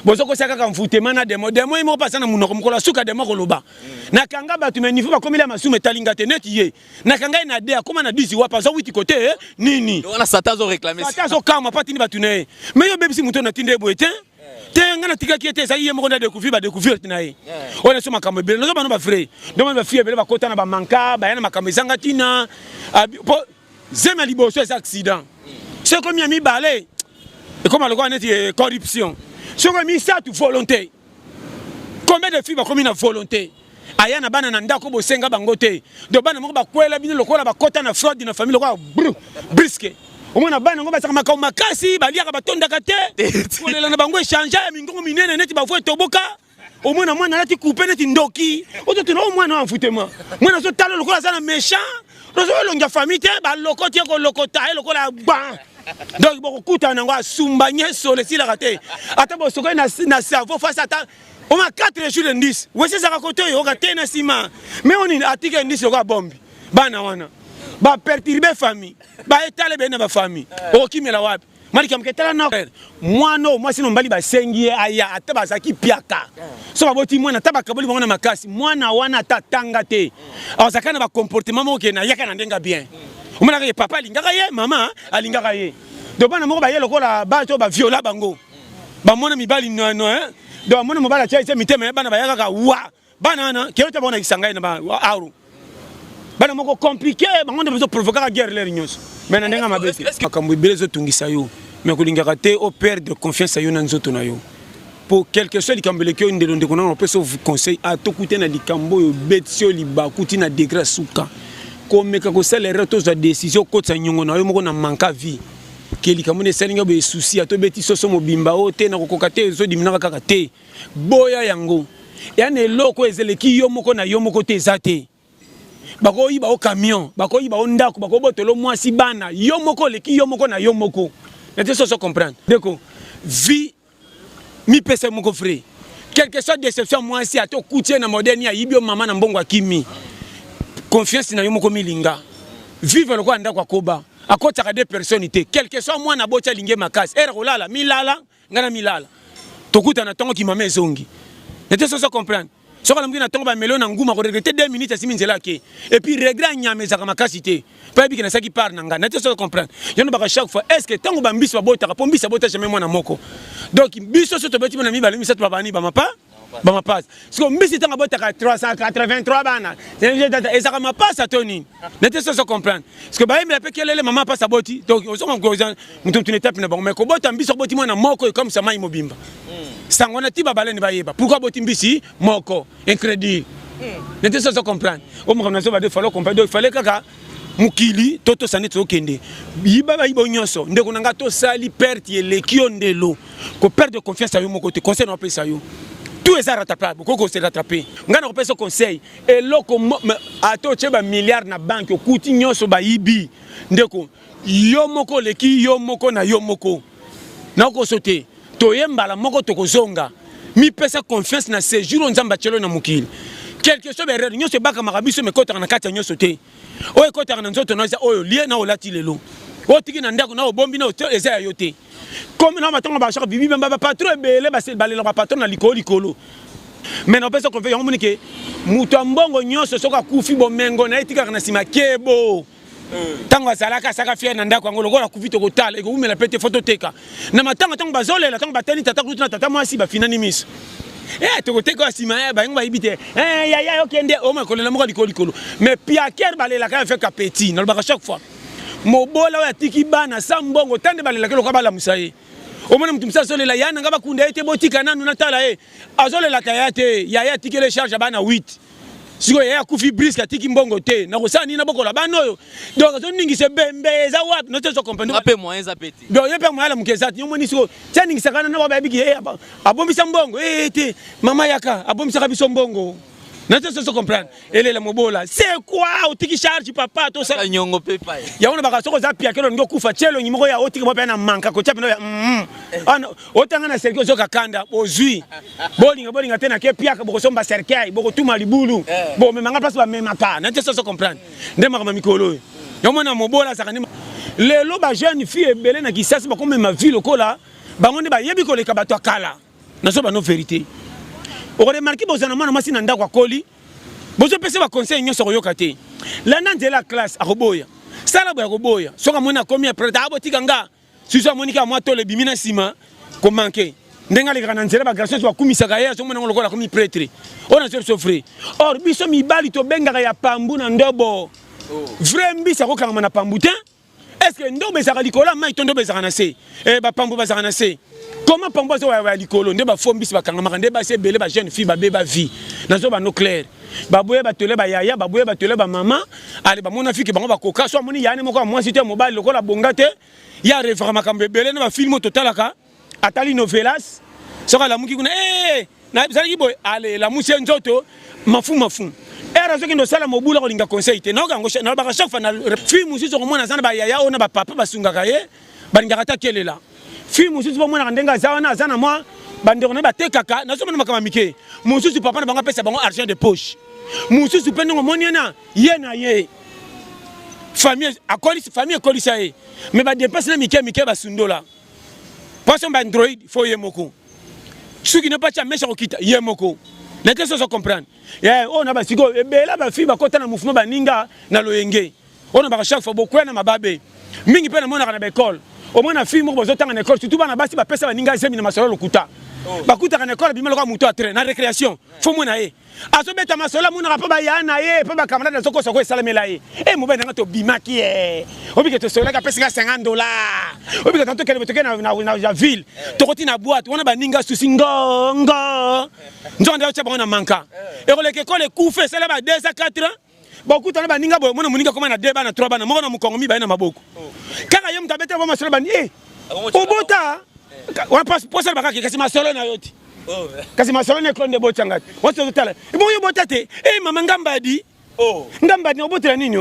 Bozoko saka ka mfutema na demo imo pasa na munoko mukola suka demo koloba. Na kanga batu menifu ba komila masume talinga teneti ye. Na kanga ina dea koma na 10 wapa zo witi côté nini. On a satazo réclamer. Satazo kama pati ni batu ne. Mais yo bebisi muto na tinde boete. Tenga na tika kiete sa yemo konda découvrir ba découvrir tinaye. On est sur makambo bele no ba no ba frère. Donc ba fille bele ba kota na ba manka ba yana makambo zanga tina. Zema liboso es accident. C'est comme yami balé. Et comme le quoi net corruption. Si on a mis ça, tu volonté. Combien de filles ont mis la volonté? Ayana bana nanda ko bosenga bangote. De bana mo ba kwela bino lokola ba kota na fraude na famille lokola brisque. Au moins na bana ngo ba saka makasi ba liaka ba tonda kate. Ko lela na bango échanger ya mingongo minene neti ba fo toboka. Au moins na mwana lati couper neti ndoki. Oto tuna au mwana en futema. Mwana so talo lokola sana méchant. Rozo longa famille te ba lokoti ko lokota e lokola ba. Donc beaucoup de gens sumba nyeso le sila raté. Ata bo soko na cerveau face à ta. On a 4 jours de 10. Ouais c'est ça côté yo raté na sima. Mais on a article 10 yo bombi. Bana wana. Ba perturber famille. Ba étaler ben na famille. O kimela wapi. Mali kamketala na. Moi non, moi sinon mbali ba sengi aya ata ba saki piaka. So ba boti mwana taba kaboli bana makasi. Mwana wana tatanga te. Alors ça kana ba comportement mo ke na yaka na ndenga bien. Omana ke papa alingaka ye mama alingaka ye do bana moko ba ye lokola ba to ba viola bango ba mona mibali no hein do mona mobala cha ise mitema bana ba yaka wa bana na kero ta bona isanga na ba auru bana moko compliqué bango de provoquer la guerre les nyos mais na ndenga mabeti makambo belezo tungisa yo mais ko lingaka te au perdre confiance yo na nzoto na yo pour quelque chose likambele ke ndelo ndeko na peso vous conseil à to kuté na likambo yo betio liba kuti na degré suka. Comme quand c'est les retours de décision côté ça nyongo na yo moko na manka vie ke likamone selinga be souci ato beti soso mobimba o te na kokokate zo dimina kaka te boya yango yani loko ezeleki yo moko na yo moko te zate bako yiba o camion bako yiba o ndako bako botelo mwasi bana yo moko leki yo moko na yo moko nete soso comprendre deko vie mi pese moko frère quelque chose déception mwasi ato kutie na moderne ya yibio mama na mbongo akimi. Confiance na yo moko milinga. Vive le quoi ndako koba. Akotaka des personnalités. Quel que soit moi na bocha lingé makasi. Era kolala milala ngana milala. Tokuta na tongo ki mame zongi. Nete so comprendre. Soko na mgina tongo ba melo na nguma ko regretter 2 minutes asimi nzela ke. Et puis regret nyame za makasi te. Pas bi na saki par nanga. Nete so comprendre. Yo no ba chaque fois est-ce que tongo ba mbiso bota ka pombi sa bota jamais moi na moko. Donc mbiso so to beti na mi ba mi sa to ba bani ba mapa. Ba ma passe parce que mbisi tanga bota 383 bana et ça ma passe à Tony n'était ça comprendre parce que ba il me rappelle qu'elle maman passe à boti donc on se conclusion mutu une étape na bon mais ko bota mbisi boti moi na moko comme ça mai mobimba sangona tiba baleni ba yeba pourquoi boti mbisi moko incrédule n'était ça comprendre au moment où on va falloir comprendre donc il fallait kaka mukili toto sanete okende yiba ba yibo nyonso ndeko nanga to sali perte le kiondelo ko perdre confiance à yo moko te conseil na pesa yo. Tout est rattrapable, beaucoup c'est rattrapé. On a repéré ce conseil. Et là, à toi, tu as un milliard na banque, au coutinho sur Baïbi. Ndeko, yomoko leki, yomoko na yomoko. Na ko sauté. Toyemba la moko toko zonga. Mi pesa confiance na séjour on zamba chelo na mukili. Quelque chose de réunion se baka marabiso me kota na kata nyo sauté. Oye kota na nzoto na oyo lié na olati lelo. O tiki na ndako na obombi na hotel eza yote. Comme nous avons un bibi, mais patron est belé, le patron a l'icolo. Mais nous pensons qu'on fait un que Moutambongo nyon se soka kufi bo mengo na etika na sima kebo. Tango azalaka saka fier na ndako ngolo ko kufi to kotala eko umela pete phototeka. Na matanga tango bazolela tango batani tata kutu na tata mwasi ba finani miso. To koteka sima ba ngba ibite. Ya okende o ma kolela mo likolo. Mais piaker balela ka fait kapeti, na ba chaque fois. Mobola wa tiki bana sambongo tande balela ke lokaba la musaye omona mutu msa solela yana ngaba kunda ete botika nanu natala azolela tayate ya tiki le charge bana 8 siko ya kufi brisque tiki mbongo te na kosana ni na bokola bana oyo donc zo ningi se bembe za wapi no te so comprendre ape moyens za peti donc yepe moyens la mukezati yomoni siko tani ngisakana na baba biki abombisa mbongo te mama yaka abombisa biso mbongo. Nate se comprendre. Elle est la mobola. C'est quoi au tiki charge papa to ça nyongo pepa. Ya ona baka soko za pia kelo ngo kufa chelo nyimoko ya otiki mo na manka ko chapi no ya ana otanga na serikali zoka kanda ozui. Bolinga tena ke pia ka boko somba serikali boko tuma libulu. Bo me manga place ba me maka. Nate se comprendre. Ndema kama mikolo. Ya mona mobola saka ni lelo ba jeune fille ebele na kisasi ba comme ma ville kola bango nde ba yebi ko le kabato kala. nazo ba no vérité o remarquer bozana mwana masi na ndako akoli bozo pese ba conseil nyonso koyoka te la nzela classe akoboya sala boya koboya soka mona komi après abo tikanga suso monika mwa to le bimina sima ko manquer ndenga le kana nzela ba garçon so akumisaka ye so mona ngolokola komi prêtre ona so sofre or biso mibali to bengaka ya pambu na ndobo vrai mbisa ko kanga na pambu te est-ce que ndobo ezaka likola mai to ndobo ezaka na se ba pambu bazaka na se comment pambu so wa likolo ndeba fo mbisa bakanga makande ba se bele ba jeune fille ba beba vie nazo ba no clair baboué batele ba yaya baboué batele ba maman allez ba mona fiki bango ba koka so moni yani moko moi c'était mobile lokola bongate ya refera makambe belé na ba film totalaka atali novelas soka la muki kuna na bizali boy allez la musie nzoto mafu era soki ndo sala mobula ko linga conseil te no gango na ba chaque fois na film musi so ko mona zana ba yaya ona ba papa basungaka ye ba linga ta kelela film musi so mona ndenga zawana zana moi bandeko na batekaka nazo mona makama mike mususu papa na bango pesa bango argent de poche mususu pe ndongo moniana ye na ye famille akoli sa ye mais ba dépense na mike basundola poisson ba android faut ye moko suki ne pas cha mesha kokita ye moko na te so comprendre on a ba siko ebela ba fi ba kota na mouvement ba ninga na loyenge on a ba chaque fois beaucoup na mababe mingi pe na mona na école au moins na fi moko bozotanga na école surtout bana basi ba pesa ba ninga zemi na masolo lokuta bakuta kana école bimelo ka muto atre na récréation fo mona ye azobeta masola mona pa ba yana ye pa ba camarade soko soko esalamela ye mo bena to bimaki obike to sola ka pesa $50 obike tanto kele betoke na ville to koti na boîte wana ba ninga susi ngongo nzonda cha ba na manka e koleke école kufe sala ba 2 à 4 bakuta na ba ninga boy mona muninga koma na 2 bana 3 bana moko na mukongo mi ba na maboko kaka yem tabeta ba masola bani obota on passe pour ça bakaki kasi masolo na yoti kasi masolo ne konde botanga wato tala ibo yo botate mama ngamba di ngamba ni obotela nini